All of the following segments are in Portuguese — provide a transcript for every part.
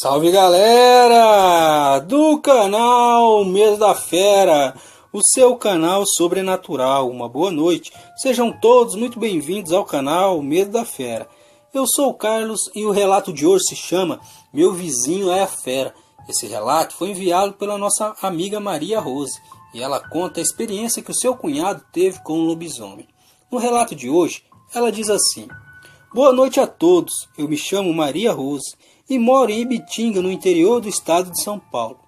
Salve galera do canal Medo da Fera, o seu canal sobrenatural. Uma boa noite, sejam todos muito bem-vindos ao canal Medo da Fera. Eu sou o Carlos e o relato de hoje se chama Meu Vizinho é a Fera. Esse relato foi enviado pela nossa amiga Maria Rose e ela conta a experiência que o seu cunhado teve com um lobisomem. No relato de hoje, ela diz assim: Boa noite a todos, eu me chamo Maria Rose e moro em Ibitinga, no interior do estado de São Paulo.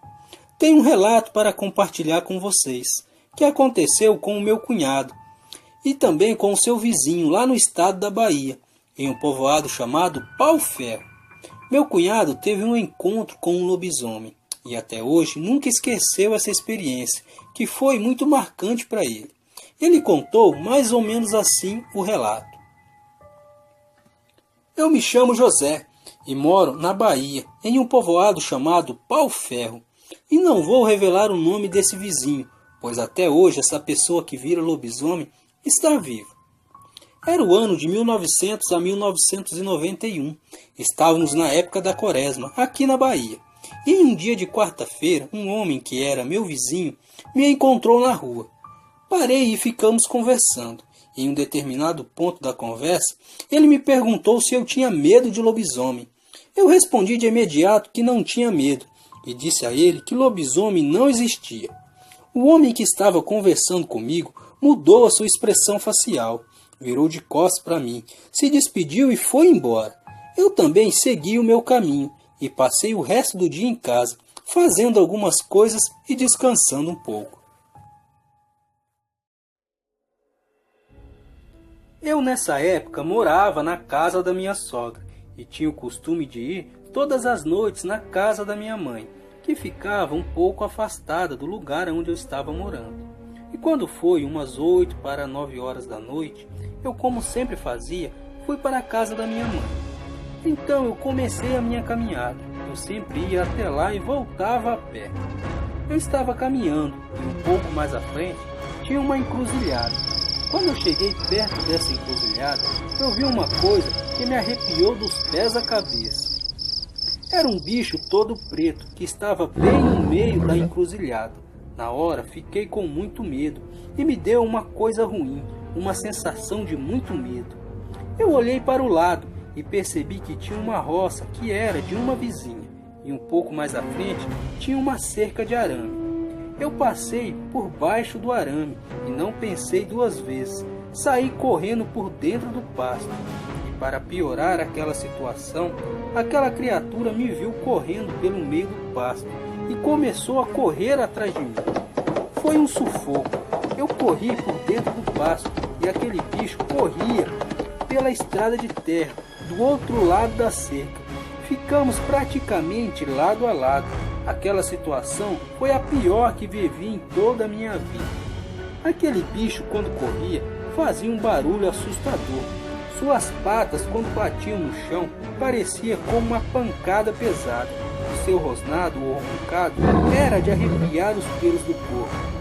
Tenho um relato para compartilhar com vocês, que aconteceu com o meu cunhado e também com o seu vizinho lá no estado da Bahia, em um povoado chamado Pau Ferro. Meu cunhado teve um encontro com um lobisomem e até hoje nunca esqueceu essa experiência, que foi muito marcante para ele. Ele contou mais ou menos assim o relato. Eu me chamo José e moro na Bahia, em um povoado chamado Pau Ferro. E não vou revelar o nome desse vizinho, pois até hoje essa pessoa que vira lobisomem está viva. Era o ano de 1900 a 1991. Estávamos na época da quaresma, aqui na Bahia. E em um dia de quarta-feira, um homem que era meu vizinho me encontrou na rua. Parei e ficamos conversando. Em um determinado ponto da conversa, ele me perguntou se eu tinha medo de lobisomem. Eu respondi de imediato que não tinha medo e disse a ele que lobisomem não existia. O homem que estava conversando comigo mudou a sua expressão facial, virou de costas para mim, se despediu e foi embora. Eu também segui o meu caminho e passei o resto do dia em casa, fazendo algumas coisas e descansando um pouco. Eu nessa época morava na casa da minha sogra e tinha o costume de ir todas as noites na casa da minha mãe, que ficava um pouco afastada do lugar onde eu estava morando. E quando foi umas 8 para 9 horas da noite, eu, como sempre fazia, fui para a casa da minha mãe. Então eu comecei a minha caminhada. Eu sempre ia até lá e voltava a pé. Eu estava caminhando e um pouco mais à frente tinha uma encruzilhada. Quando eu cheguei perto dessa encruzilhada, eu vi uma coisa que me arrepiou dos pés à cabeça. Era um bicho todo preto que estava bem no meio da encruzilhada. Na hora fiquei com muito medo e me deu uma coisa ruim, uma sensação de muito medo. Eu olhei para o lado e percebi que tinha uma roça que era de uma vizinha e um pouco mais à frente tinha uma cerca de arame. Eu passei por baixo do arame e não pensei duas vezes. Saí correndo por dentro do pasto. E para piorar aquela situação, aquela criatura me viu correndo pelo meio do pasto e começou a correr atrás de mim. Foi um sufoco. Eu corri por dentro do pasto e aquele bicho corria pela estrada de terra do outro lado da cerca. Ficamos praticamente lado a lado. Aquela situação foi a pior que vivi em toda a minha vida. Aquele bicho, quando corria, fazia um barulho assustador. Suas patas, quando batiam no chão, parecia como uma pancada pesada. O seu rosnado ou roncado era de arrepiar os pelos do corpo.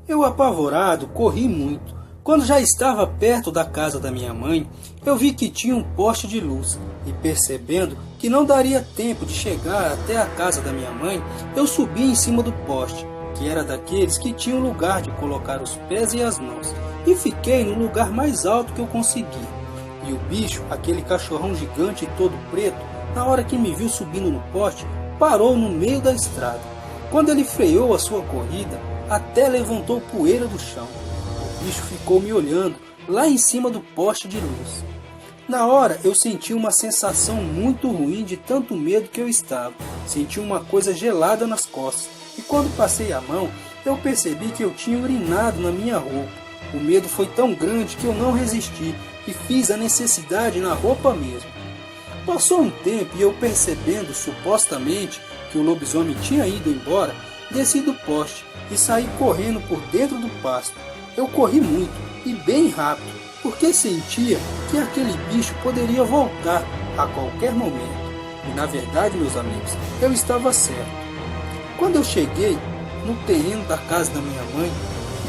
Eu, apavorado, corri muito. Quando já estava perto da casa da minha mãe, eu vi que tinha um poste de luz e, percebendo que não daria tempo de chegar até a casa da minha mãe, eu subi em cima do poste, que era daqueles que tinham lugar de colocar os pés e as mãos, e fiquei no lugar mais alto que eu consegui. E o bicho, aquele cachorrão gigante e todo preto, na hora que me viu subindo no poste, parou no meio da estrada. Quando ele freou a sua corrida, até levantou poeira do chão. O bicho ficou me olhando lá em cima do poste de luz. Na hora eu senti uma sensação muito ruim de tanto medo que eu estava. Senti uma coisa gelada nas costas e quando passei a mão eu percebi que eu tinha urinado na minha roupa. O medo foi tão grande que eu não resisti e fiz a necessidade na roupa mesmo. Passou um tempo e eu, percebendo supostamente que o lobisomem tinha ido embora, desci do poste e saí correndo por dentro do pasto. Eu corri muito e bem rápido, porque sentia que aquele bicho poderia voltar a qualquer momento. E na verdade, meus amigos, eu estava certo. Quando eu cheguei no terreno da casa da minha mãe,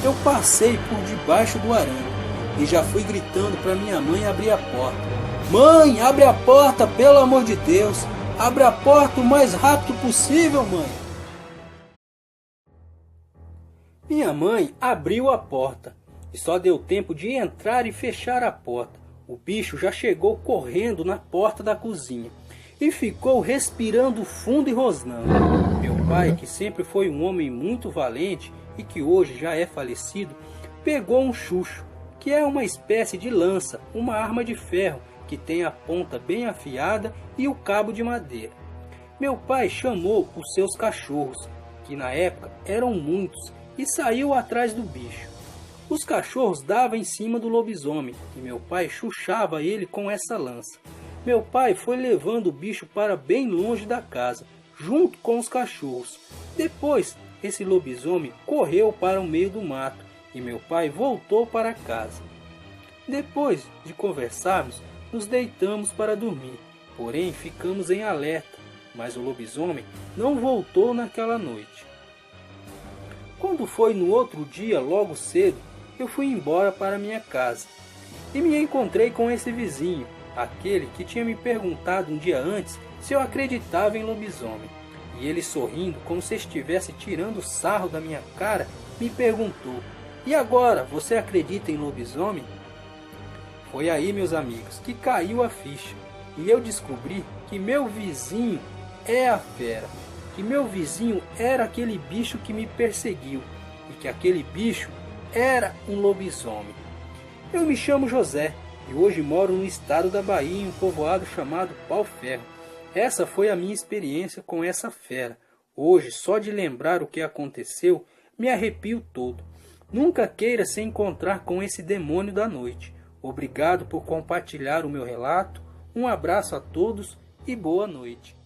eu passei por debaixo do arame e já fui gritando para minha mãe abrir a porta. Mãe, abre a porta, pelo amor de Deus! Abre a porta o mais rápido possível, mãe! Minha mãe abriu a porta e só deu tempo de entrar e fechar a porta. O bicho já chegou correndo na porta da cozinha e ficou respirando fundo e rosnando. Meu pai, que sempre foi um homem muito valente e que hoje já é falecido, pegou um chucho, que é uma espécie de lança, uma arma de ferro que tem a ponta bem afiada e o cabo de madeira. Meu pai chamou os seus cachorros, que na época eram muitos, e saiu atrás do bicho. Os cachorros davam em cima do lobisomem e meu pai chuchava ele com essa lança. Meu pai foi levando o bicho para bem longe da casa, junto com os cachorros. Depois, esse lobisomem correu para o meio do mato e meu pai voltou para casa. Depois de conversarmos, nos deitamos para dormir, porém ficamos em alerta, mas o lobisomem não voltou naquela noite. Quando foi no outro dia, logo cedo, eu fui embora para minha casa e me encontrei com esse vizinho, aquele que tinha me perguntado um dia antes se eu acreditava em lobisomem. E ele, sorrindo como se estivesse tirando sarro da minha cara, me perguntou: "E agora, você acredita em lobisomem?" Foi aí, meus amigos, que caiu a ficha e eu descobri que meu vizinho é a fera, que meu vizinho era aquele bicho que me perseguiu e que aquele bicho era um lobisomem. Eu me chamo José e hoje moro no estado da Bahia, em um povoado chamado Pau-Ferro. Essa foi a minha experiência com essa fera. Hoje, só de lembrar o que aconteceu, me arrepio todo. Nunca queira se encontrar com esse demônio da noite. Obrigado por compartilhar o meu relato. Um abraço a todos e boa noite.